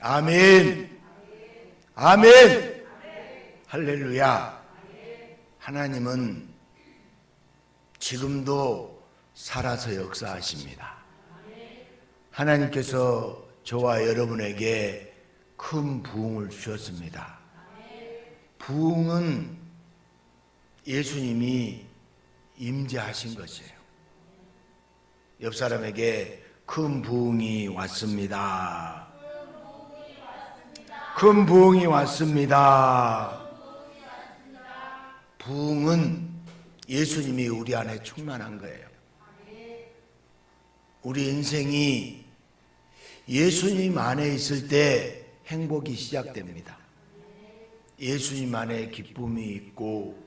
아멘. 아멘. 할렐루야. 하나님은 지금도 살아서 역사하십니다. 하나님께서 저와 여러분에게 큰 부흥을 주셨습니다. 부흥은 예수님이 임재하신 것이에요. 옆 사람에게 큰 부흥이 왔습니다. 큰 부흥이 왔습니다. 부흥은 예수님이 우리 안에 충만한 거예요. 우리 인생이 예수님 안에 있을 때 행복이 시작됩니다. 예수님 안에 기쁨이 있고,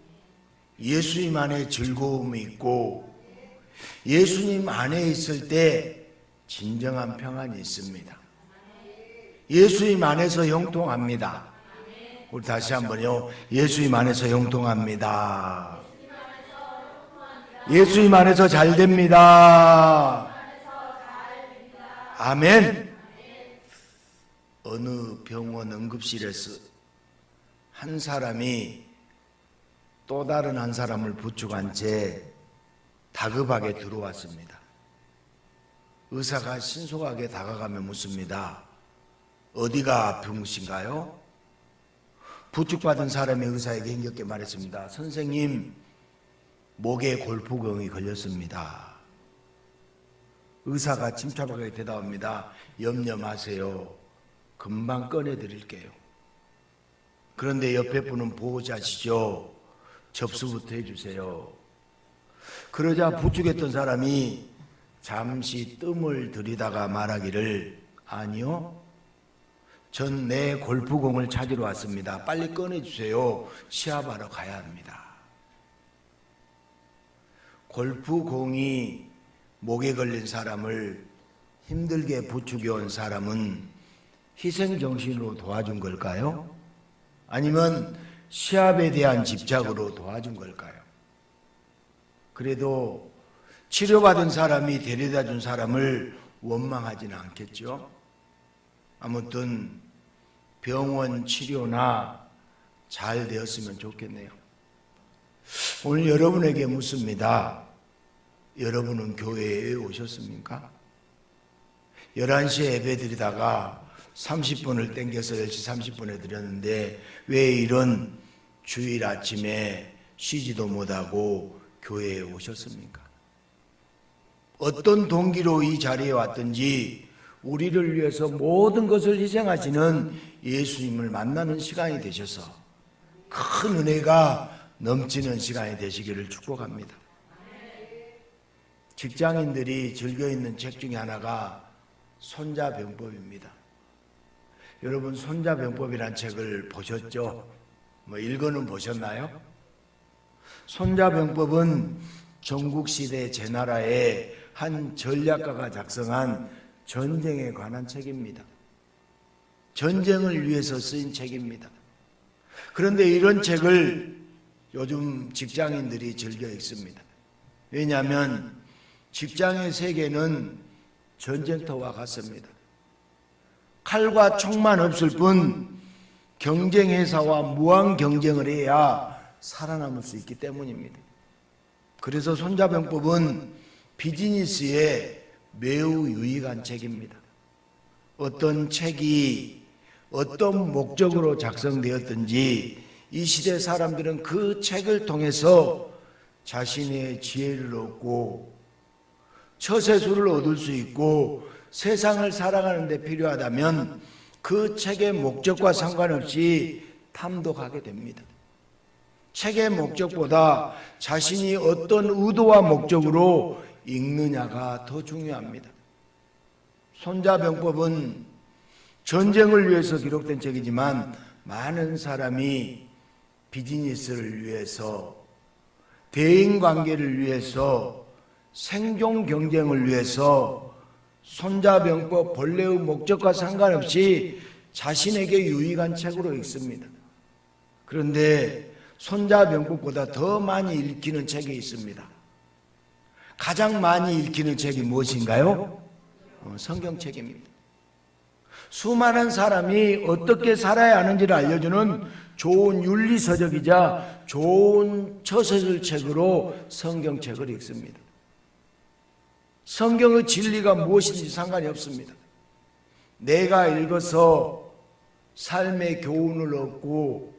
예수님 안에 즐거움이 있고, 예수님 안에 있을 때 진정한 평안이 있습니다. 예수님 안에서 형통합니다. 우리 다시 한번요. 예수님 안에서 형통합니다. 예수님 안에서 잘 됩니다. 아멘. 어느 병원 응급실에서 한 사람이 또 다른 한 사람을 부축한 채 다급하게 들어왔습니다. 의사가 신속하게 다가가며 묻습니다. 어디가 아프신가요? 부축받은 사람이 의사에게 힘겹게 말했습니다. 선생님, 목에 골프공이 걸렸습니다. 의사가 침착하게 대답합니다. 염려 마세요. 금방 꺼내드릴게요. 그런데 옆에 분은 보호자시죠? 접수부터 해주세요. 그러자 부축했던 사람이 잠시 뜸을 들이다가 말하기를, 아니요, 전 내 골프공을 찾으러 왔습니다. 빨리 꺼내주세요. 시합하러 가야 합니다. 골프공이 목에 걸린 사람을 힘들게 부축해 온 사람은 희생정신으로 도와준 걸까요? 아니면 시합에 대한 집착으로 도와준 걸까요? 그래도 치료받은 사람이 데려다 준 사람을 원망하지는 않겠죠? 아무튼 병원 치료나 잘 되었으면 좋겠네요. 오늘 여러분에게 묻습니다. 여러분은 교회에 오셨습니까? 11시에 예배 드리다가 30분을 땡겨서 10시 30분에 드렸는데 왜 이런 주일 아침에 쉬지도 못하고 교회에 오셨습니까? 어떤 동기로 이 자리에 왔든지 우리를 위해서 모든 것을 희생하시는 예수님을 만나는 시간이 되셔서 큰 은혜가 넘치는 시간이 되시기를 축복합니다. 직장인들이 즐겨 읽는 책 중에 하나가 손자병법입니다. 여러분, 손자병법이라는 책을 보셨죠? 읽어는 보셨나요? 손자병법은 전국시대 제나라의 한 전략가가 작성한 전쟁에 관한 책입니다. 전쟁을 위해서 쓰인 책입니다. 그런데 이런 책을 요즘 직장인들이 즐겨 읽습니다. 왜냐하면 직장의 세계는 전쟁터와 같습니다. 칼과 총만 없을 뿐 경쟁회사와 무한 경쟁을 해야 살아남을 수 있기 때문입니다. 그래서 손자병법은 비즈니스에 매우 유익한 책입니다. 어떤 책이 어떤 목적으로 작성되었든지 이 시대 사람들은 그 책을 통해서 자신의 지혜를 얻고 처세술을 얻을 수 있고 세상을 살아가는 데 필요하다면 그 책의 목적과 상관없이 탐독하게 됩니다. 책의 목적보다 자신이 어떤 의도와 목적으로 읽느냐가 더 중요합니다. 손자병법은 전쟁을 위해서 기록된 책이지만 많은 사람이 비즈니스를 위해서, 대인관계를 위해서, 생존 경쟁을 위해서 손자병법 본래의 목적과 상관없이 자신에게 유익한 책으로 읽습니다. 그런데 손자병법보다 더 많이 읽히는 책이 있습니다. 가장 많이 읽히는 책이 무엇인가요? 성경책입니다. 수많은 사람이 어떻게 살아야 하는지를 알려주는 좋은 윤리서적이자 좋은 처세술책으로 성경책을 읽습니다. 성경의 진리가 무엇인지 상관이 없습니다. 내가 읽어서 삶의 교훈을 얻고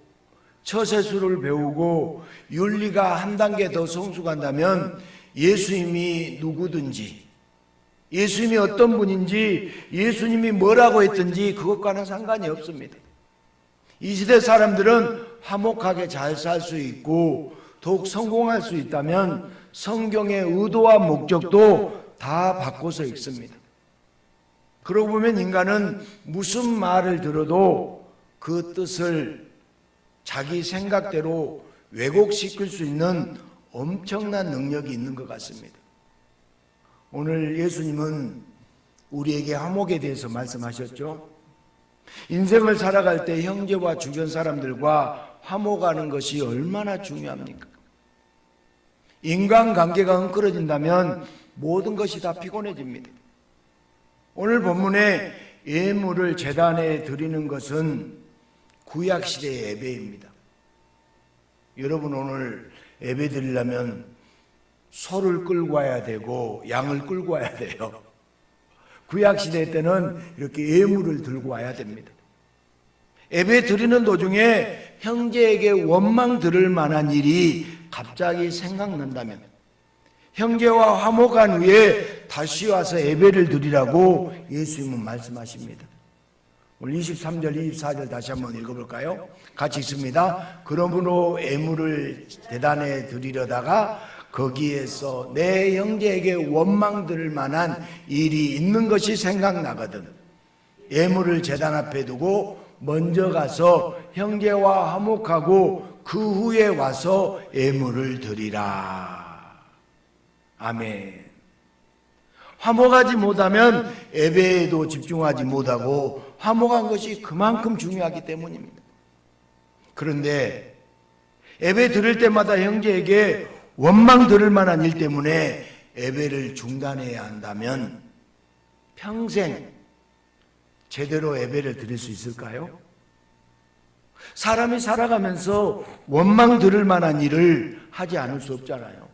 처세술을 배우고 윤리가 한 단계 더 성숙한다면 예수님이 누구든지, 예수님이 어떤 분인지, 예수님이 뭐라고 했든지 그것과는 상관이 없습니다. 이 시대 사람들은 화목하게 잘 살 수 있고 더욱 성공할 수 있다면 성경의 의도와 목적도 다 바꿔서 읽습니다. 그러고 보면 인간은 무슨 말을 들어도 그 뜻을 자기 생각대로 왜곡시킬 수 있는 엄청난 능력이 있는 것 같습니다. 오늘 예수님은 우리에게 화목에 대해서 말씀하셨죠. 인생을 살아갈 때 형제와 주변 사람들과 화목하는 것이 얼마나 중요합니까? 인간관계가 엉클어진다면 모든 것이 다 피곤해집니다. 오늘 본문에 예물을 제단에 드리는 것은 구약시대의 예배입니다. 여러분, 오늘 예배 드리려면 소를 끌고 와야 되고 양을 끌고 와야 돼요. 구약시대 때는 이렇게 예물을 들고 와야 됩니다. 예배 드리는 도중에 형제에게 원망 들을 만한 일이 갑자기 생각난다면 형제와 화목한 후에 다시 와서 예배를 드리라고 예수님은 말씀하십니다. 오늘 23절, 24절 다시 한번 읽어볼까요? 같이 읽습니다. 그러므로 예물을 제단에 드리려다가 거기에서 내 형제에게 원망 들을 만한 일이 있는 것이 생각나거든 예물을 제단 앞에 두고 먼저 가서 형제와 화목하고 그 후에 와서 예물을 드리라. 아멘. 화목하지 못하면 예배에도 집중하지 못하고 화목한 것이 그만큼 중요하기 때문입니다. 그런데 예배 드릴 때마다 형제에게 원망 들을 만한 일 때문에 예배를 중단해야 한다면 평생 제대로 예배를 드릴 수 있을까요? 사람이 살아가면서 원망 들을 만한 일을 하지 않을 수 없잖아요.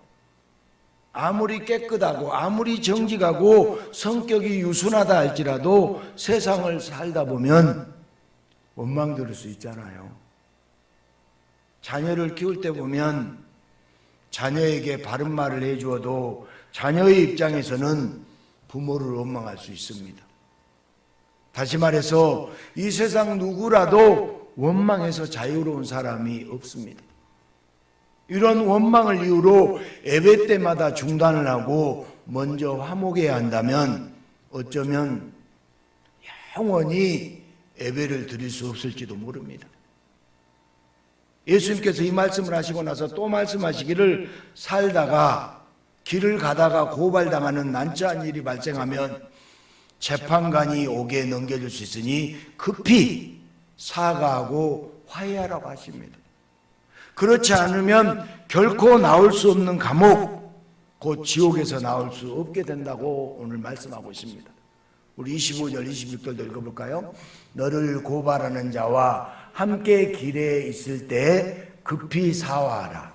아무리 깨끗하고 아무리 정직하고 성격이 유순하다 할지라도 세상을 살다 보면 원망 들을 수 있잖아요. 자녀를 키울 때 보면 자녀에게 바른 말을 해주어도 자녀의 입장에서는 부모를 원망할 수 있습니다. 다시 말해서 이 세상 누구라도 원망해서 자유로운 사람이 없습니다. 이런 원망을 이유로 예배 때마다 중단을 하고 먼저 화목해야 한다면 어쩌면 영원히 예배를 드릴 수 없을지도 모릅니다. 예수님께서 이 말씀을 하시고 나서 또 말씀하시기를 살다가 길을 가다가 고발당하는 난처한 일이 발생하면 재판관이 오게 넘겨줄 수 있으니 급히 사과하고 화해하라고 하십니다. 그렇지 않으면 결코 나올 수 없는 감옥, 곧 지옥에서 나올 수 없게 된다고 오늘 말씀하고 있습니다. 우리 25절, 26절도 읽어볼까요? 너를 고발하는 자와 함께 길에 있을 때 급히 사화하라.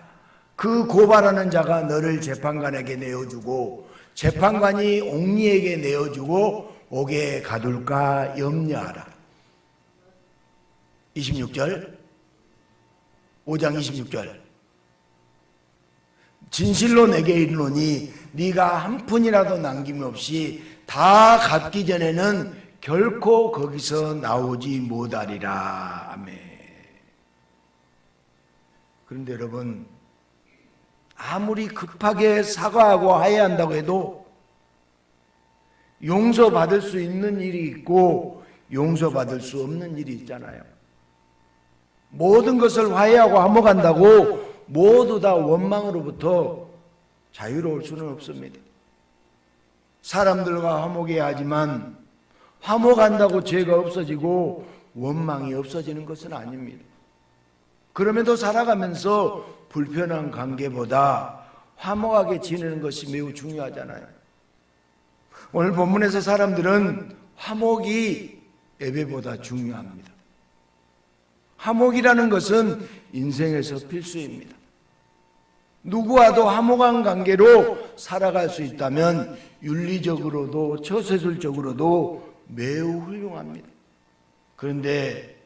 그 고발하는 자가 너를 재판관에게 내어주고 재판관이 옥리에게 내어주고 옥에 가둘까 염려하라. 26절, 5장 26절. 진실로 내게 이르노니 네가 한 푼이라도 남김없이 다 갚기 전에는 결코 거기서 나오지 못하리라. 아멘. 그런데 여러분, 아무리 급하게 사과하고 화해한다고 해도 용서받을 수 있는 일이 있고 용서받을 수 없는 일이 있잖아요. 모든 것을 화해하고 화목한다고 모두 다 원망으로부터 자유로울 수는 없습니다. 사람들과 화목해야 하지만 화목한다고 죄가 없어지고 원망이 없어지는 것은 아닙니다. 그럼에도 살아가면서 불편한 관계보다 화목하게 지내는 것이 매우 중요하잖아요. 오늘 본문에서 사람들은 화목이 예배보다 중요합니다. 화목이라는 것은 인생에서 필수입니다. 누구와도 화목한 관계로 살아갈 수 있다면 윤리적으로도 처세술적으로도 매우 훌륭합니다. 그런데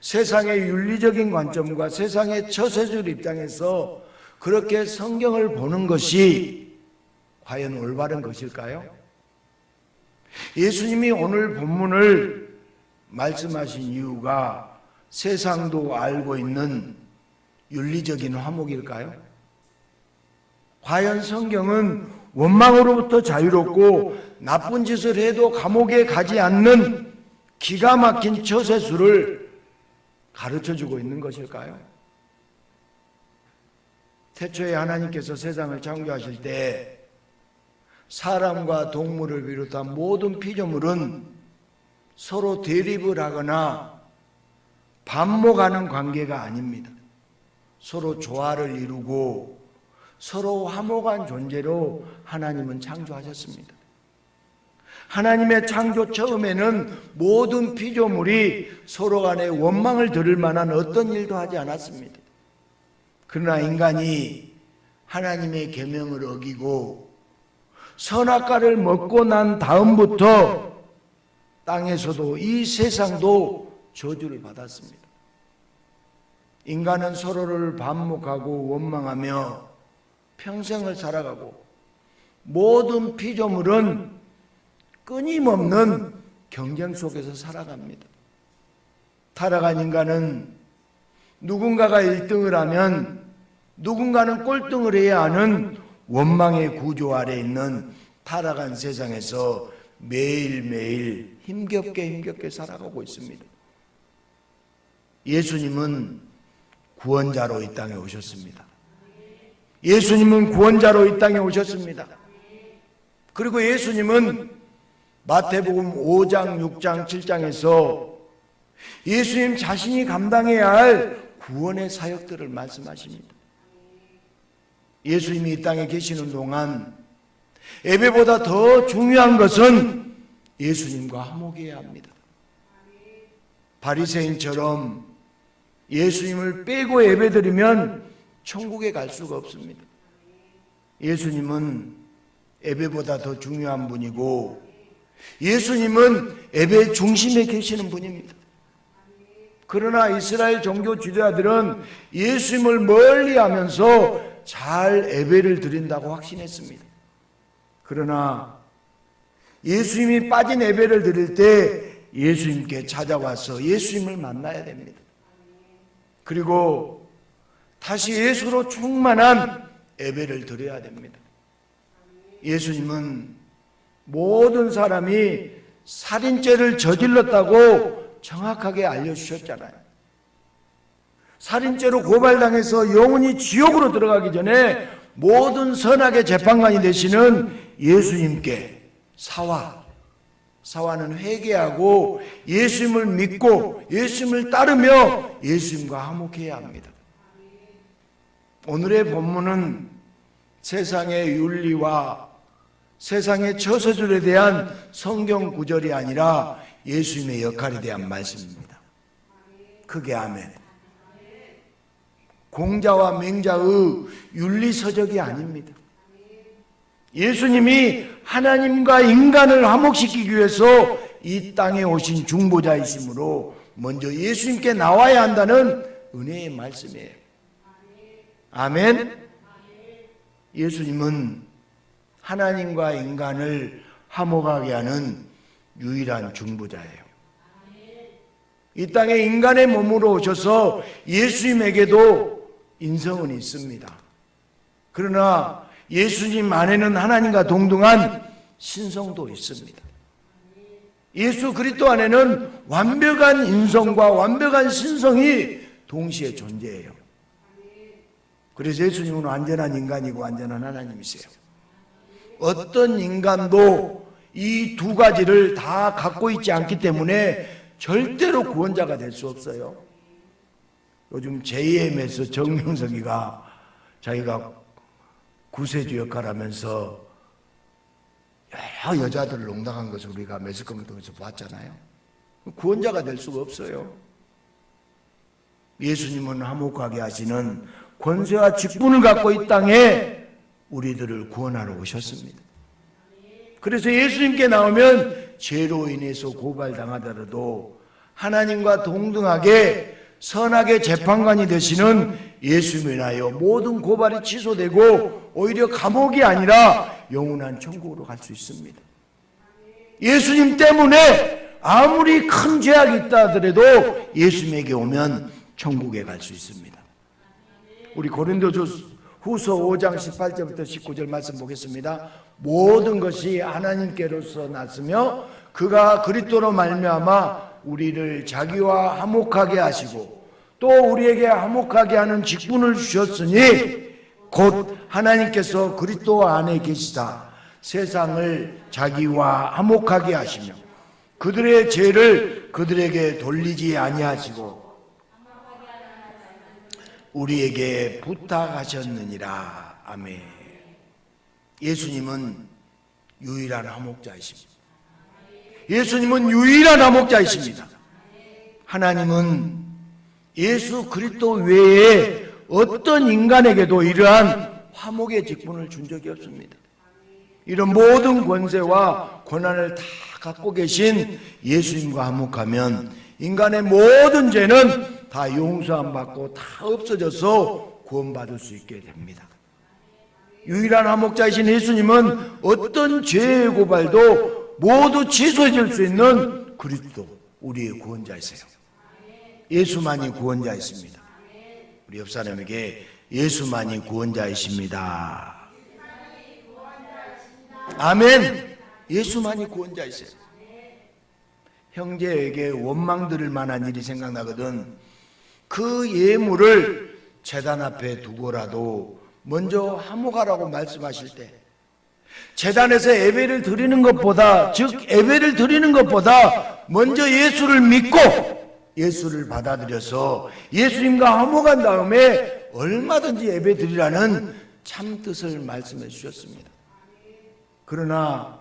세상의 윤리적인 관점과 세상의 처세술 입장에서 그렇게 성경을 보는 것이 과연 올바른 것일까요? 예수님이 오늘 본문을 말씀하신 이유가 세상도 알고 있는 윤리적인 화목일까요? 과연 성경은 원망으로부터 자유롭고 나쁜 짓을 해도 감옥에 가지 않는 기가 막힌 처세술을 가르쳐주고 있는 것일까요? 태초에 하나님께서 세상을 창조하실 때 사람과 동물을 비롯한 모든 피조물은 서로 대립을 하거나 반목하는 관계가 아닙니다. 서로 조화를 이루고 서로 화목한 존재로 하나님은 창조하셨습니다. 하나님의 창조 처음에는 모든 피조물이 서로 간에 원망을 들을 만한 어떤 일도 하지 않았습니다. 그러나 인간이 하나님의 계명을 어기고 선악과를 먹고 난 다음부터 땅에서도 이 세상도 저주를 받았습니다. 인간은 서로를 반목하고 원망하며 평생을 살아가고 모든 피조물은 끊임없는 경쟁 속에서 살아갑니다. 타락한 인간은 누군가가 1등을 하면 누군가는 꼴등을 해야 하는 원망의 구조 아래 있는 타락한 세상에서 매일매일 힘겹게 살아가고 있습니다. 예수님은 구원자로 이 땅에 오셨습니다. 예수님은 구원자로 이 땅에 오셨습니다. 그리고 예수님은 마태복음 5장, 6장, 7장에서 예수님 자신이 감당해야 할 구원의 사역들을 말씀하십니다. 예수님이 이 땅에 계시는 동안 예배보다 더 중요한 것은 예수님과 화목해야 합니다. 바리새인처럼 예수님을 빼고 예배드리면 천국에 갈 수가 없습니다. 예수님은 예배보다 더 중요한 분이고 예수님은 예배 중심에 계시는 분입니다. 그러나 이스라엘 종교 지도자들은 예수님을 멀리하면서 잘 예배를 드린다고 확신했습니다. 그러나 예수님이 빠진 예배를 드릴 때 예수님께 찾아와서 예수님을 만나야 됩니다. 그리고 다시 예수로 충만한 예배를 드려야 됩니다. 예수님은 모든 사람이 살인죄를 저질렀다고 정확하게 알려주셨잖아요. 살인죄로 고발당해서 영원히 지옥으로 들어가기 전에 모든 선악의 재판관이 되시는 예수님께 사와는 회개하고 예수님을 믿고 예수님을 따르며 예수님과 화목해야 합니다. 오늘의 본문은 세상의 윤리와 세상의 처세술에 대한 성경 구절이 아니라 예수님의 역할에 대한 말씀입니다. 크게 아멘. 공자와 맹자의 윤리서적이 아닙니다. 예수님이 하나님과 인간을 화목시키기 위해서 이 땅에 오신 중보자이시므로 먼저 예수님께 나와야 한다는 은혜의 말씀이에요. 아멘. 예수님은 하나님과 인간을 화목하게 하는 유일한 중보자예요. 이 땅에 인간의 몸으로 오셔서 예수님에게도 인성은 있습니다. 그러나 예수님 안에는 하나님과 동등한 신성도 있습니다. 예수 그리스도 안에는 완벽한 인성과 완벽한 신성이 동시에 존재해요. 그래서 예수님은 완전한 인간이고 완전한 하나님이세요. 어떤 인간도 이 두 가지를 다 갖고 있지 않기 때문에 절대로 구원자가 될 수 없어요. 요즘 JM에서 정명석이가 자기가 구세주 역할을 하면서 여러 여자들을 농락한 것을 우리가 매스컴을 통해서 봤잖아요. 구원자가 될 수가 없어요. 예수님은 화목하게 하시는 권세와 직분을 갖고 이 땅에 우리들을 구원하러 오셨습니다. 그래서 예수님께 나오면 죄로 인해서 고발당하더라도 하나님과 동등하게 선하게 재판관이 되시는 예수님을 인하여 모든 고발이 취소되고 오히려 감옥이 아니라 영원한 천국으로 갈 수 있습니다. 예수님 때문에 아무리 큰 죄악이 있다 하더라도 예수님에게 오면 천국에 갈 수 있습니다. 우리 고린도후서 5장 18절부터 19절 말씀 보겠습니다. 모든 것이 하나님께로서 났으며 그가 그리스도로 말미암아 우리를 자기와 화목하게 하시고 또 우리에게 화목하게 하는 직분을 주셨으니 곧 하나님께서 그리스도 안에 계시다 세상을 자기와 화목하게 하시며 그들의 죄를 그들에게 돌리지 아니하시고 우리에게 부탁하셨느니라. 아멘. 예수님은 유일한 화목자이십니다. 예수님은 유일한 화목자이십니다. 하나님은 예수 그리스도 외에 어떤 인간에게도 이러한 화목의 직분을 준 적이 없습니다. 이런 모든 권세와 권한을 다 갖고 계신 예수님과 화목하면 인간의 모든 죄는 다 용서함 받고 다 없어져서 구원받을 수 있게 됩니다. 유일한 화목자이신 예수님은 어떤 죄의 고발도 모두 취소해줄 수 있는 그리스도 우리의 구원자이세요. 예수만이 구원자이십니다. 우리 옆 사람에게 예수만이 구원자이십니다. 아멘. 예수만이 구원자이세요. 형제에게 원망 들을 만한 일이 생각나거든 그 예물을 제단 앞에 두고라도 먼저 화목하라고 말씀하실 때 제단에서 예배를 드리는 것보다 즉 예배를 드리는 것보다 먼저 예수를 믿고 예수를 받아들여서 예수님과 화목한 다음에 얼마든지 예배 드리라는 참 뜻을 말씀해 주셨습니다. 그러나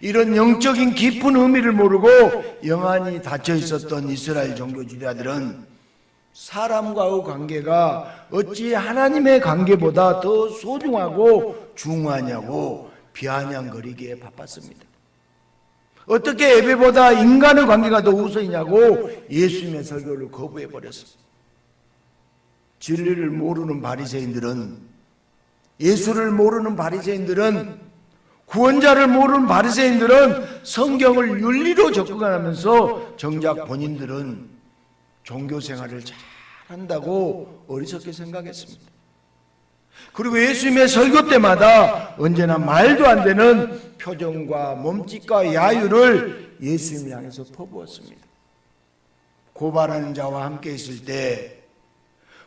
이런 영적인 깊은 의미를 모르고 영안이 닫혀 있었던 이스라엘 종교 지도자들은 사람과의 관계가 어찌 하나님의 관계보다 더 소중하고 중요하냐고 비아냥거리기에 바빴습니다. 어떻게 예배보다 인간의 관계가 더 우선이냐고 예수님의 설교를 거부해버렸습니다. 진리를 모르는 바리새인들은 예수를 모르는 바리새인들은 구원자를 모르는 바리새인들은 성경을 윤리로 접근하면서 정작 본인들은 종교 생활을 잘한다고 어리석게 생각했습니다. 그리고 예수님의 설교 때마다 언제나 말도 안 되는 표정과 몸짓과 야유를 예수님 향해서 퍼부었습니다. 고발하는 자와 함께 있을 때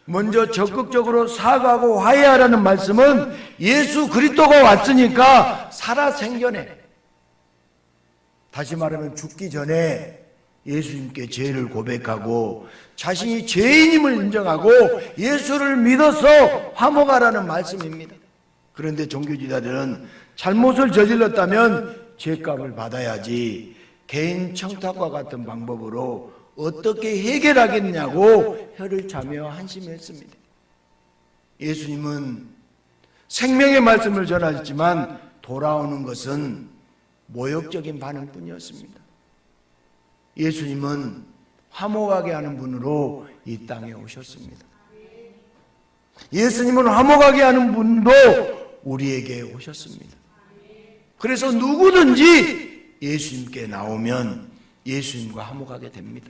먼저 적극적으로 사과하고 화해하라는 말씀은 예수 그리스도가 왔으니까 살아 생전에 다시 말하면 죽기 전에 예수님께 죄를 고백하고 자신이 죄인임을 인정하고 예수를 믿어서 화목하라는 말씀입니다. 그런데 종교지도자들은 잘못을 저질렀다면 죄값을 받아야지 개인 청탁과 같은 방법으로 어떻게 해결하겠냐고 혀를 차며 한심했습니다. 예수님은 생명의 말씀을 전하셨지만 돌아오는 것은 모욕적인 반응뿐이었습니다. 예수님은 화목하게 하는 분으로 이 땅에 오셨습니다. 예수님은 화목하게 하는 분도 우리에게 오셨습니다. 그래서 누구든지 예수님께 나오면 예수님과 화목하게 됩니다.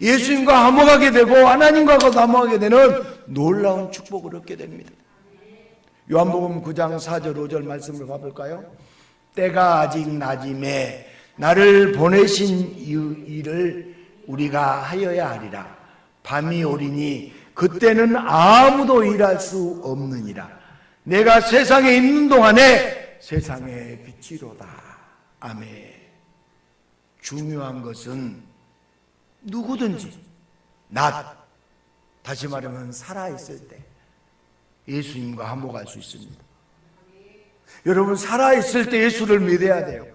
예수님과 화목하게 되고 하나님과 화목하게 되는 놀라운 축복을 얻게 됩니다. 요한복음 9장 4절 5절 말씀을 가볼까요? 때가 아직 낮임에 나를 보내신 일을 우리가 하여야 하리라. 밤이 오리니 그때는 아무도 일할 수 없느니라. 내가 세상에 있는 동안에 세상의 빛이로다. 아멘. 중요한 것은 누구든지 다시 말하면 살아있을 때 예수님과 화목할 수 있습니다. 여러분 살아있을 때 예수를 믿어야 돼요.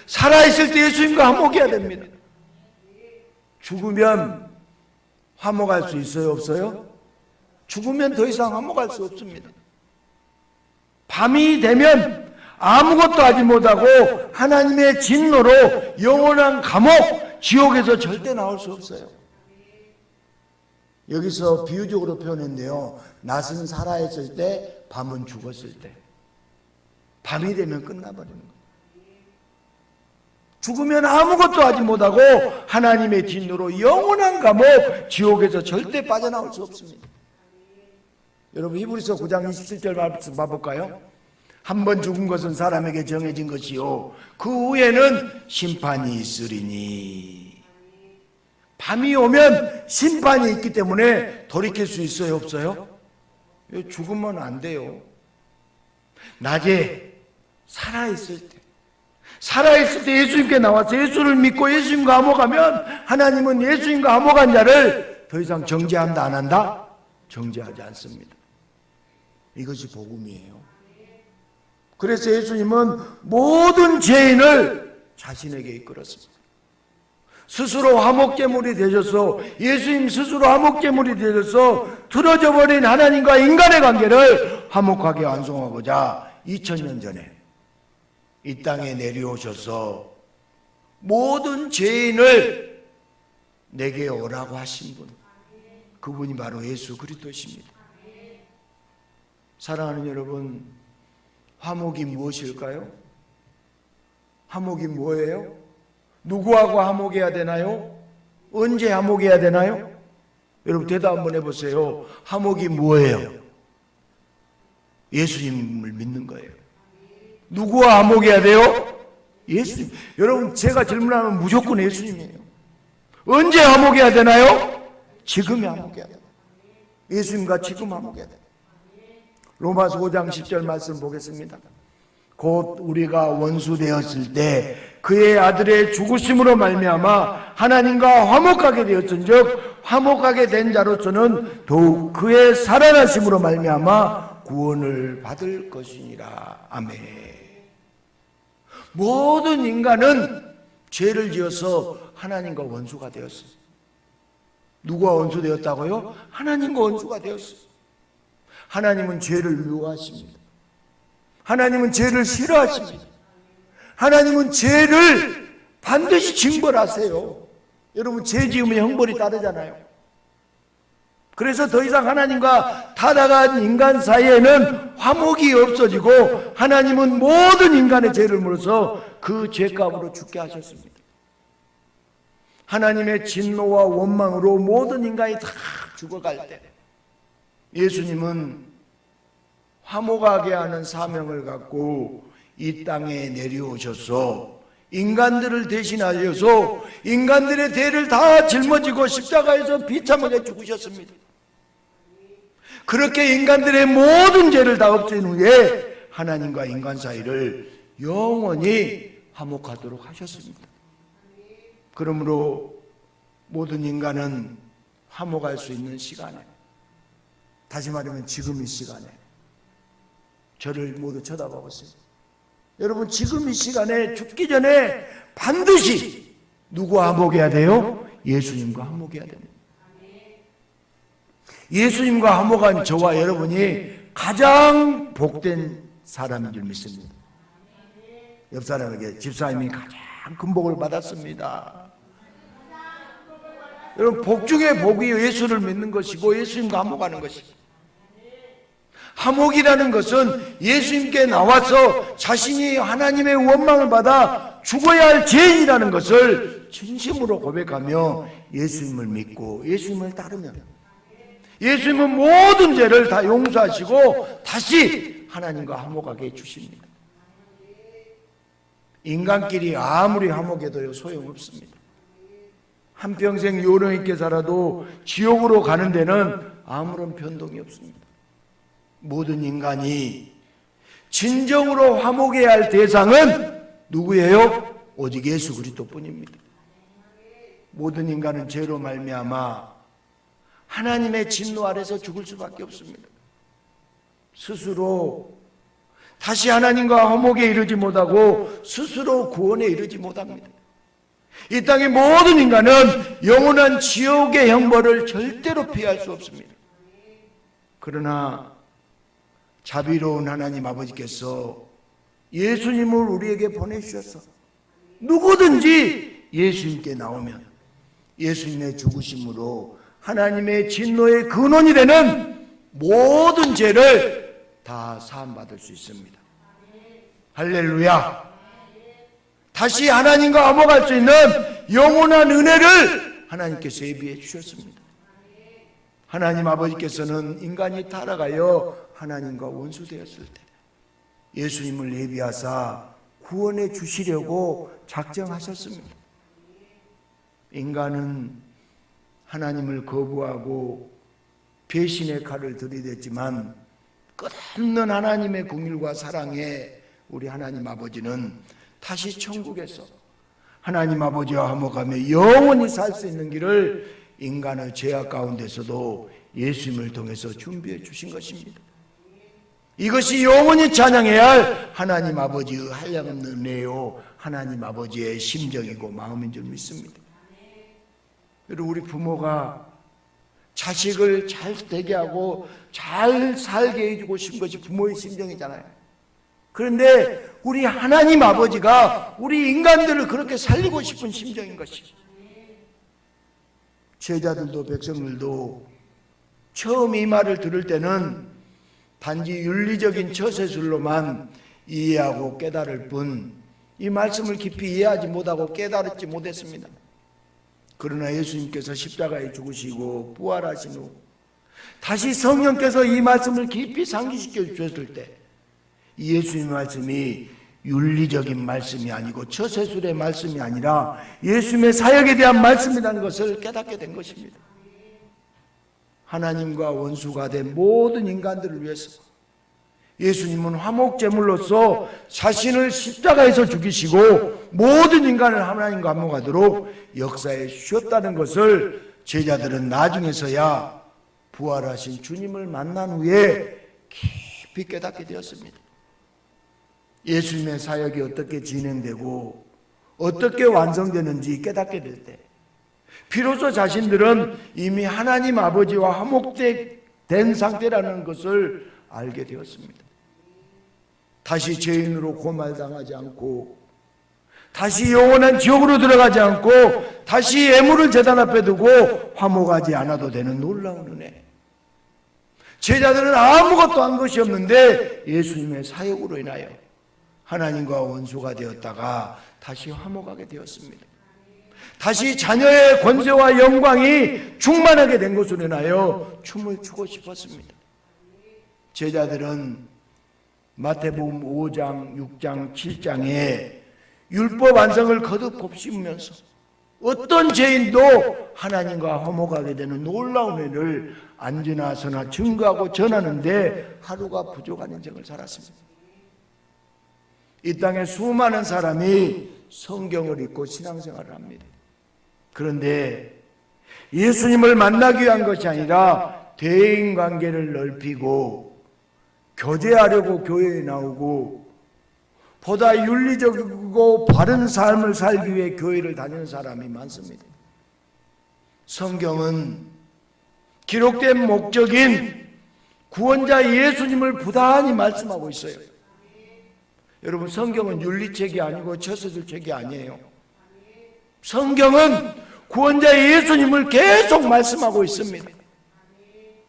살아있을 때 예수님과 화목해야 됩니다. 죽으면 화목할 수 있어요, 없어요? 죽으면 더 이상 화목할 수 없습니다. 밤이 되면 아무것도 하지 못하고 하나님의 진노로 영원한 감옥, 지옥에서 절대 나올 수 없어요. 여기서 비유적으로 표현했는데요, 낮은 살아있을 때, 밤은 죽었을 때. 밤이 되면 끝나버리는 거예요. 죽으면 아무것도 하지 못하고 하나님의 진노로 영원한 감옥, 지옥에서 절대 빠져나올 수 없습니다. 여러분, 히브리서 9장 27절 말씀 봐볼까요? 한 번 죽은 것은 사람에게 정해진 것이요 그 후에는 심판이 있으리니. 밤이 오면 심판이 있기 때문에 돌이킬 수 있어요, 없어요? 죽으면 안 돼요. 낮에 살아있을 때 예수님께 나와서 예수를 믿고 예수님과 화목하면 하나님은 예수님과 화목한 자를 더 이상 정죄한다 안 한다? 정죄하지 않습니다. 이것이 복음이에요. 그래서 예수님은 모든 죄인을 자신에게 이끌었습니다. 스스로 화목제물이 되셔서, 예수님 스스로 화목제물이 되셔서 틀어져 버린 하나님과 인간의 관계를 화목하게 완성하고자 2000년 전에 이 땅에 내려오셔서 모든 죄인을 내게 오라고 하신 분, 그분이 바로 예수 그리스도십니다. 사랑하는 여러분, 화목이 무엇일까요? 화목이 뭐예요? 누구하고 화목해야 되나요? 언제 화목해야 되나요? 여러분 대답 한번 해보세요. 화목이 뭐예요? 예수님을 믿는 거예요. 누구와 화목해야 돼요? 예수님. 여러분 제가 질문하면 무조건 예수님이에요. 언제 화목해야 되나요? 지금에 화목해야 돼요. 예수님과 지금 화목해야 돼요. 로마서 5장 10절 말씀 보겠습니다. 곧 우리가 원수 되었을 때 그의 아들의 죽으심으로 말미암아 하나님과 화목하게 되었은즉 화목하게 된 자로서는 더욱 그의 살아나심으로 말미암아 구원을 받을 것이니라. 아멘. 모든 인간은 죄를 지어서 하나님과 원수가 되었어요. 누구와 원수 되었다고요? 하나님과 원수가 되었어요. 하나님은 죄를 미워하십니다. 하나님은 죄를 싫어하십니다. 하나님은 죄를 반드시 징벌하세요. 여러분 죄 지으면 형벌이 따르잖아요. 그래서 더 이상 하나님과 타락한 인간 사이에는 화목이 없어지고 하나님은 모든 인간의 죄를 물어서 그 죄값으로 죽게 하셨습니다. 하나님의 진노와 원망으로 모든 인간이 다 죽어갈 때 예수님은 화목하게 하는 사명을 갖고 이 땅에 내려오셔서 인간들을 대신하셔서 인간들의 죄를 다 짊어지고 십자가에서 비참하게 죽으셨습니다. 그렇게 인간들의 모든 죄를 다 없앤 후에 하나님과 인간 사이를 영원히 화목하도록 하셨습니다. 그러므로 모든 인간은 화목할 수 있는 시간에, 다시 말하면 지금 이 시간에 저를 모두 쳐다봐 보세요. 여러분 지금 이 시간에 죽기 전에 반드시 누구와 화목해야 돼요? 예수님과 화목해야 됩니다. 예수님과 화목한 저와 여러분이 가장 복된 사람인 줄 믿습니다. 옆 사람에게 집사님이 가장 큰 복을 받았습니다. 여러분 복 중에 복이 예수를 믿는 것이고 예수님과 화목하는 것이고, 화목이라는 것은 예수님께 나와서 자신이 하나님의 원망을 받아 죽어야 할 죄인이라는 것을 진심으로 고백하며 예수님을 믿고 예수님을 따르면 예수님은 모든 죄를 다 용서하시고 다시 하나님과 화목하게 해주십니다. 인간끼리 아무리 화목해도 소용없습니다. 한평생 요령 있게 살아도 지옥으로 가는 데는 아무런 변동이 없습니다. 모든 인간이 진정으로 화목해야 할 대상은 누구예요? 오직 예수 그리스도뿐입니다. 모든 인간은 죄로 말미암아 하나님의 진노 아래서 죽을 수밖에 없습니다. 스스로 다시 하나님과 화목에 이르지 못하고 스스로 구원에 이르지 못합니다. 이 땅의 모든 인간은 영원한 지옥의 형벌을 절대로 피할 수 없습니다. 그러나 자비로운 하나님 아버지께서 예수님을 우리에게 보내주셔서 누구든지 예수님께 나오면 예수님의 죽으심으로 하나님의 진노의 근원이 되는 모든 죄를 다 사함받을 수 있습니다. 할렐루야. 다시 하나님과 화목할 수 있는 영원한 은혜를 하나님께서 예비해 주셨습니다. 하나님 아버지께서는 인간이 타락하여 하나님과 원수되었을 때 예수님을 예비하사 구원해 주시려고 작정하셨습니다. 인간은 하나님을 거부하고 배신의 칼을 들이댔지만 끝없는 하나님의 긍휼과 사랑에 우리 하나님 아버지는 다시 천국에서 하나님 아버지와 화목하며 영원히 살 수 있는 길을 인간의 죄악 가운데서도 예수님을 통해서 준비해 주신 것입니다. 이것이 영원히 찬양해야 할 하나님 아버지의 한량없는 은혜요, 하나님 아버지의 심정이고 마음인 줄 믿습니다. 그리고 우리 부모가 자식을 잘 되게 하고 잘 살게 해주고 싶은 것이 부모의 심정이잖아요. 그런데 우리 하나님 아버지가 우리 인간들을 그렇게 살리고 싶은 심정인 것이, 제자들도 백성들도 처음 이 말을 들을 때는 단지 윤리적인 처세술로만 이해하고 깨달을 뿐 이 말씀을 깊이 이해하지 못하고 깨달지 못했습니다. 그러나 예수님께서 십자가에 죽으시고 부활하신 후 다시 성령께서 이 말씀을 깊이 상기시켜 주셨을 때 예수님의 말씀이 윤리적인 말씀이 아니고 처세술의 말씀이 아니라 예수님의 사역에 대한 말씀이라는 것을 깨닫게 된 것입니다. 하나님과 원수가 된 모든 인간들을 위해서 예수님은 화목제물로서 자신을 십자가에서 죽이시고 모든 인간을 하나님과 화목하도록 역사에 주셨다는 것을 제자들은 나중에서야 부활하신 주님을 만난 후에 깊이 깨닫게 되었습니다. 예수님의 사역이 어떻게 진행되고 어떻게 완성되는지 깨닫게 될 때 비로소 자신들은 이미 하나님 아버지와 화목된 상태라는 것을 알게 되었습니다. 다시 죄인으로 고말당하지 않고 다시 영원한 지옥으로 들어가지 않고 다시 예물을 제단 앞에 두고 화목하지 않아도 되는 놀라운 은혜. 제자들은 아무것도 한 것이 없는데 예수님의 사역으로 인하여 하나님과 원수가 되었다가 다시 화목하게 되었습니다. 다시 자녀의 권세와 영광이 충만하게 된 것으로 인하여 춤을 추고 싶었습니다. 제자들은 마태복음 5장, 6장, 7장에 율법 완성을 거듭 곱씹으면서 어떤 죄인도 하나님과 화목하게 되는 놀라운 은혜를 안지나 서나 증거하고 전하는데 하루가 부족한 인생을 살았습니다. 이 땅에 수많은 사람이 성경을 읽고 신앙생활을 합니다. 그런데 예수님을 만나기 위한 것이 아니라 대인관계를 넓히고 교제하려고 교회에 나오고 보다 윤리적이고 바른 삶을 살기 위해 교회를 다니는 사람이 많습니다. 성경은 기록된 목적인 구원자 예수님을 부단히 말씀하고 있어요. 여러분, 성경은 윤리책이 아니고 처세술책이 아니에요. 성경은 구원자 예수님을 계속 말씀하고 있습니다.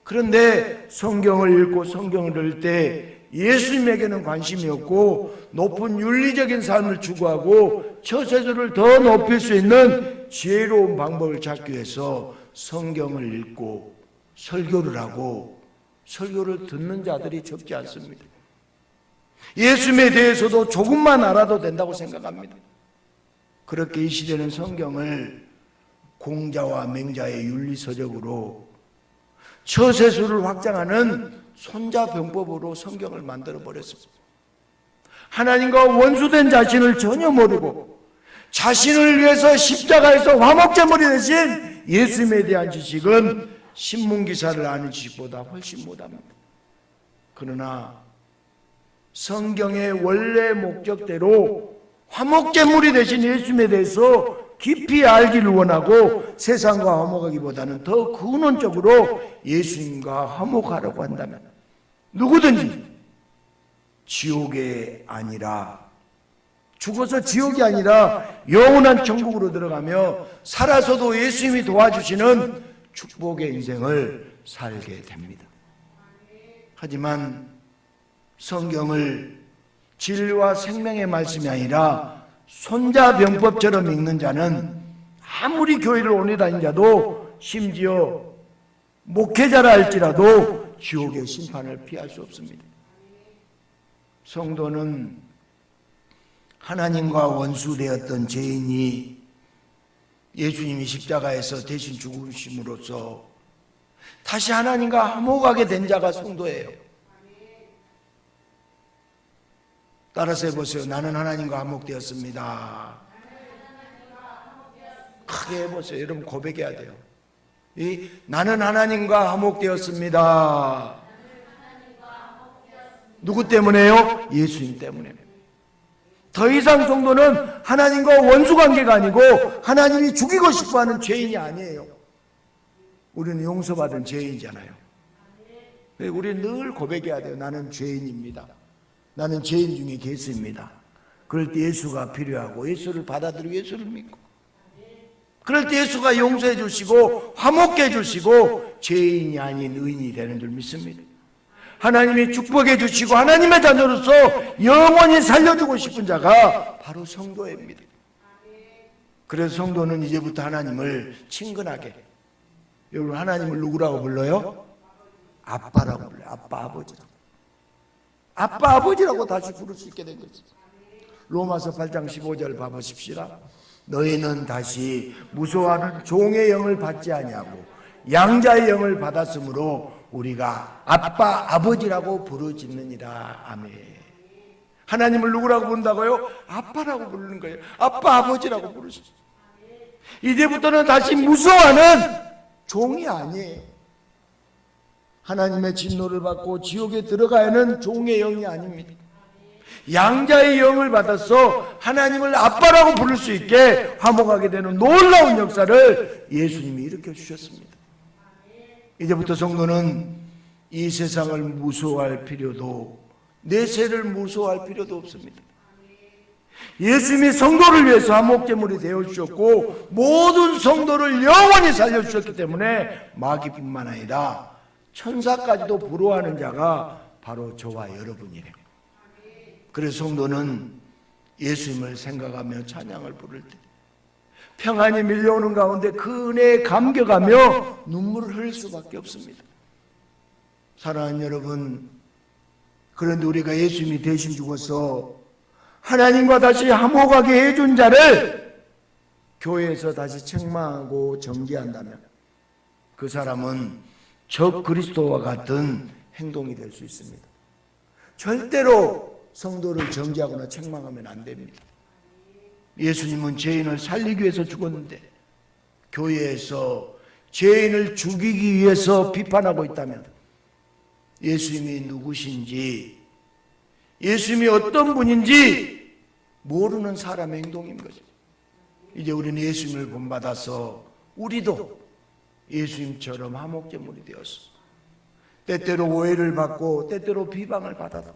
그런데 성경을 읽고 성경을 읽을 때 예수님에게는 관심이 없고 높은 윤리적인 삶을 추구하고 처세술을 더 높일 수 있는 지혜로운 방법을 찾기 위해서 성경을 읽고 설교를 하고 설교를 듣는 자들이 적지 않습니다. 예수님에 대해서도 조금만 알아도 된다고 생각합니다. 그렇게 이 시대는 성경을 공자와 맹자의 윤리서적으로 처세술을 확장하는 손자병법으로 성경을 만들어버렸습니다. 하나님과 원수된 자신을 전혀 모르고 자신을 위해서 십자가에서 화목제물이 되신 예수님에 대한 지식은 신문기사를 아는 지식보다 훨씬 못합니다. 그러나 성경의 원래 목적대로 화목제물이 되신 예수님에 대해서 깊이 알기를 원하고 세상과 화목하기보다는 더 근원적으로 예수님과 화목하려고 한다면 누구든지 지옥에 아니라 죽어서 지옥이 아니라 영원한 천국으로 들어가며 살아서도 예수님이 도와주시는 축복의 인생을 살게 됩니다. 하지만 성경을 진리와 생명의 말씀이 아니라 손자병법처럼 읽는 자는 아무리 교회를 오래 다닌 자도 심지어 목회자라 할지라도 지옥의 심판을 피할 수 없습니다. 성도는 하나님과 원수되었던 죄인이 예수님이 십자가에서 대신 죽으심으로써 다시 하나님과 화목하게 된 자가 성도예요. 따라서 해보세요. 나는 하나님과 화목되었습니다. 크게 해보세요. 여러분 고백해야 돼요. 나는 하나님과 화목되었습니다. 누구 때문에요? 예수님 때문에. 더 이상 성도는 하나님과 원수관계가 아니고 하나님이 죽이고 싶어하는 죄인이 아니에요. 우리는 용서받은 죄인이잖아요. 우리는 늘 고백해야 돼요. 나는 죄인입니다. 나는 죄인 중에 개수입니다. 그럴 때 예수가 필요하고 예수를 받아들이고 예수를 믿고 그럴 때 예수가 용서해 주시고 화목해 주시고 죄인이 아닌 의인이 되는 줄 믿습니다. 하나님이 축복해 주시고 하나님의 자녀로서 영원히 살려주고 싶은 자가 바로 성도입니다. 그래서 성도는 이제부터 하나님을 친근하게, 여러분 하나님을 누구라고 불러요? 아빠라고 불러요. 아빠 아버지라고. 아빠 아버지라고 다시 부를 수 있게 된 거죠. 로마서 8장 15절 봐보십시다. 너희는 다시 무소하는 종의 영을 받지 아니하고 양자의 영을 받았으므로 우리가 아빠 아버지라고 부르짖느니라. 아멘. 하나님을 누구라고 부른다고요? 아빠라고 부르는 거예요. 아빠 아버지라고 부르시죠. 이제부터는 다시 무서워하는 종이 아니에요. 하나님의 진노를 받고 지옥에 들어가야 하는 종의 영이 아닙니다. 양자의 영을 받아서 하나님을 아빠라고 부를 수 있게 화목하게 되는 놀라운 역사를 예수님이 일으켜 주셨습니다. 이제부터 성도는 이 세상을 무서워할 필요도, 내세를 무서워할 필요도 없습니다. 예수님이 성도를 위해서 화목제물이 되어주셨고 모든 성도를 영원히 살려주셨기 때문에 마귀뿐만 아니라 천사까지도 부러워하는 자가 바로 저와 여러분이래요. 그래서 성도는 예수님을 생각하며 찬양을 부를 때 평안이 밀려오는 가운데 그 은혜에 감격하며 눈물을 흘릴 수밖에 없습니다. 사랑하는 여러분, 그런데 우리가 예수님이 대신 죽어서 하나님과 다시 화목하게 해준 자를 교회에서 다시 책망하고 정죄한다면 그 사람은 적 그리스도와 같은 행동이 될 수 있습니다. 절대로 성도를 정죄하거나 책망하면 안 됩니다. 예수님은 죄인을 살리기 위해서 죽었는데 교회에서 죄인을 죽이기 위해서 비판하고 있다면 예수님이 누구신지, 예수님이 어떤 분인지 모르는 사람의 행동인 거죠. 이제 우리는 예수님을 본받아서 우리도 예수님처럼 화목제물이 되어서 때때로 오해를 받고 때때로 비방을 받아도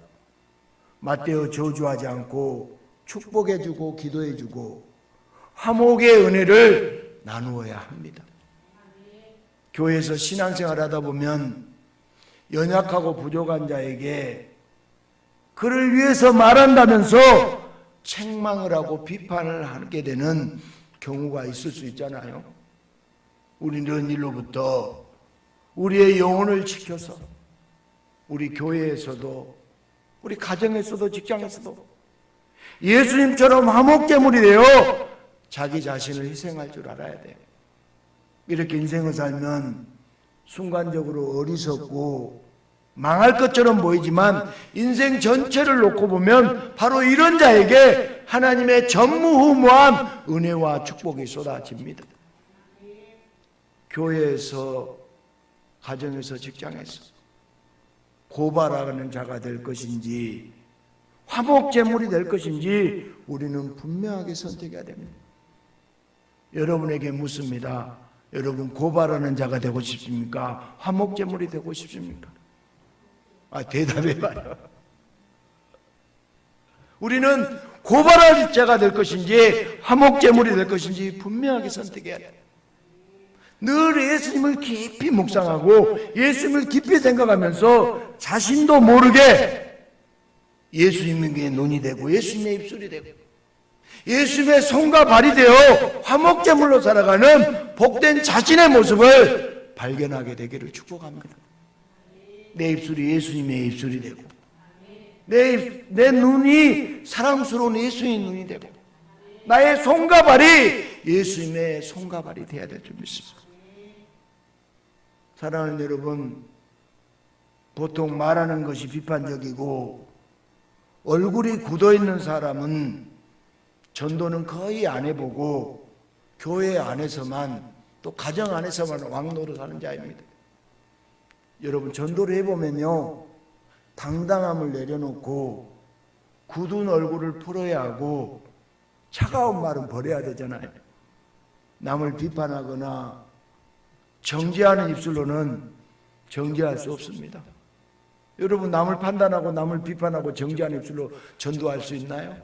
맞대어 저주하지 않고 축복해주고 기도해주고 화목의 은혜를 나누어야 합니다. 교회에서 신앙생활 하다 보면 연약하고 부족한 자에게 그를 위해서 말한다면서 책망을 하고 비판을 하게 되는 경우가 있을 수 있잖아요. 우리는 이런 일로부터 우리의 영혼을 지켜서 우리 교회에서도 우리 가정에서도 직장에서도 예수님처럼 화목제물이 되어 자기 자신을 희생할 줄 알아야 돼요. 이렇게 인생을 살면 순간적으로 어리석고 망할 것처럼 보이지만 인생 전체를 놓고 보면 바로 이런 자에게 하나님의 전무후무한 은혜와 축복이 쏟아집니다. 교회에서, 가정에서, 직장에서 고발하는 자가 될 것인지 화목제물이 될 것인지 우리는 분명하게 선택해야 됩니다. 여러분에게 묻습니다. 여러분 고발하는 자가 되고 싶습니까? 화목제물이 되고 싶습니까? 대답해봐요. 우리는 고발할 자가 될 것인지 화목제물이 될 것인지 분명하게 선택해야 돼요. 늘 예수님을 깊이 묵상하고 예수님을 깊이 생각하면서 자신도 모르게 예수님에게 눈이 되고 예수님의 입술이 되고 예수님의 손과 발이 되어 화목제물로 살아가는 복된 자신의 모습을 발견하게 되기를 축복합니다. 내 입술이 예수님의 입술이 되고 내 눈이 사랑스러운 예수님의 눈이 되고 나의 손과 발이 예수님의 손과 발이 되어야 될 줄 믿습니다. 사랑하는 여러분, 보통 말하는 것이 비판적이고 얼굴이 굳어있는 사람은 전도는 거의 안 해보고 교회 안에서만 또 가정 안에서만 왕노릇하는 자입니다. 여러분, 전도를 해보면요, 당당함을 내려놓고 굳은 얼굴을 풀어야 하고 차가운 말은 버려야 되잖아요. 남을 비판하거나 정죄하는 입술로는 정죄할 수 없습니다. 여러분, 남을 판단하고 남을 비판하고 정죄하는 입술로 전도할 수 있나요?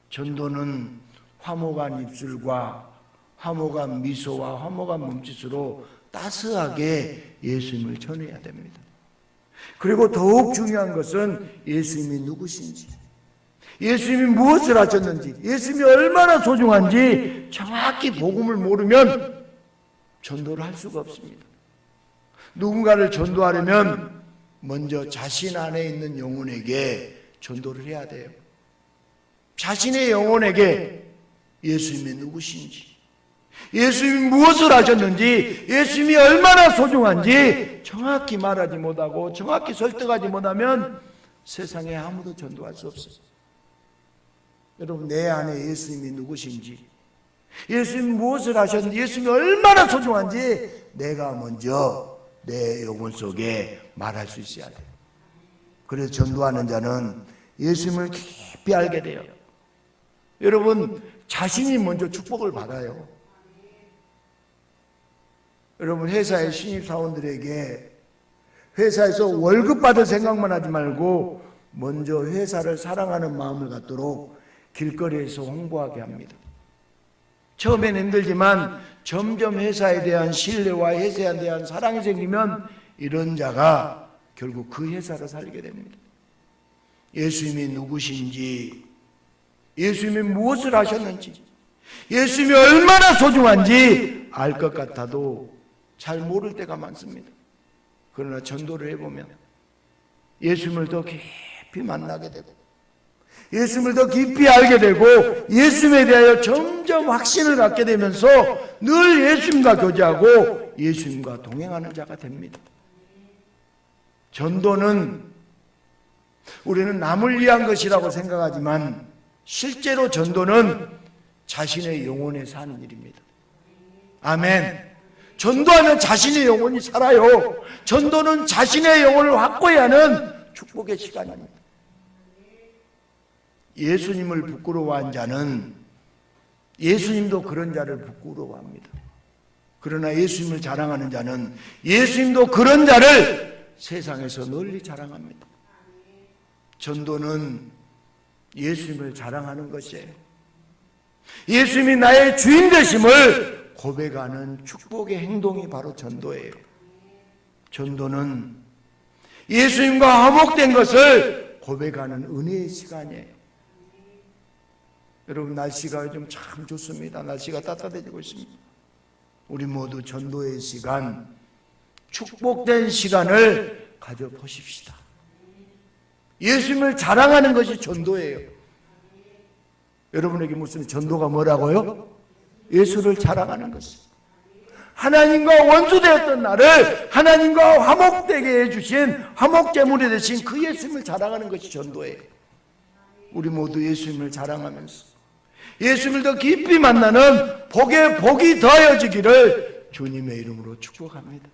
전도는 화목한 입술과 화목한 미소와 화목한 몸짓으로 따스하게 예수님을 전해야 됩니다. 그리고 더욱 중요한 것은 예수님이 누구신지, 예수님이 무엇을 하셨는지, 예수님이 얼마나 소중한지 정확히 복음을 모르면 전도를 할 수가 없습니다. 누군가를 전도하려면 먼저 자신 안에 있는 영혼에게 전도를 해야 돼요. 자신의 영혼에게 예수님이 누구신지, 예수님이 무엇을 하셨는지, 예수님이 얼마나 소중한지 정확히 말하지 못하고 정확히 설득하지 못하면 세상에 아무도 전도할 수 없어요. 여러분, 내 안에 예수님이 누구신지, 예수님이 무엇을 하셨는지, 예수님이 얼마나 소중한지 내가 먼저 내 영혼 속에 말할 수 있어야 돼요. 그래서 전도하는 자는 예수님을 깊이 알게 돼요. 여러분, 자신이 먼저 축복을 받아요. 여러분, 회사의 신입사원들에게 회사에서 월급 받을 생각만 하지 말고 먼저 회사를 사랑하는 마음을 갖도록 길거리에서 홍보하게 합니다. 처음엔 힘들지만 점점 회사에 대한 신뢰와 회사에 대한 사랑이 생기면 이런 자가 결국 그 회사를 살게 됩니다. 예수님이 누구신지, 예수님이 무엇을 하셨는지, 예수님이 얼마나 소중한지 알 것 같아도 잘 모를 때가 많습니다. 그러나 전도를 해보면 예수님을 더 깊이 만나게 되고 예수님을 더 깊이 알게 되고 예수님에 대하여 점점 확신을 갖게 되면서 늘 예수님과 교제하고 예수님과 동행하는 자가 됩니다. 전도는 우리는 남을 위한 것이라고 생각하지만 실제로 전도는 자신의 영혼에 사는 일입니다. 아멘. 전도하면 자신의 영혼이 살아요. 전도는 자신의 영혼을 확고히 하는 축복의 시간입니다. 예수님을 부끄러워한 자는 예수님도 그런 자를 부끄러워합니다. 그러나 예수님을 자랑하는 자는 예수님도 그런 자를 세상에서 널리 자랑합니다. 전도는 예수님을 자랑하는 것이에요. 예수님이 나의 주인 되심을 고백하는 축복의 행동이 바로 전도예요. 전도는 예수님과 화목된 것을 고백하는 은혜의 시간이에요. 여러분, 날씨가 요즘 참 좋습니다. 날씨가 따뜻해지고 있습니다. 우리 모두 전도의 시간, 축복된 시간을 가져보십시다. 예수님을 자랑하는 것이 전도예요. 여러분에게 무슨 전도가 뭐라고요? 예수를 자랑하는 것입니다. 하나님과 원수되었던 나를 하나님과 화목되게 해주신 화목제물이 되신 그 예수님을 자랑하는 것이 전도예요. 우리 모두 예수님을 자랑하면서 예수님을 더 깊이 만나는 복에 복이 더하여지기를 주님의 이름으로 축복합니다.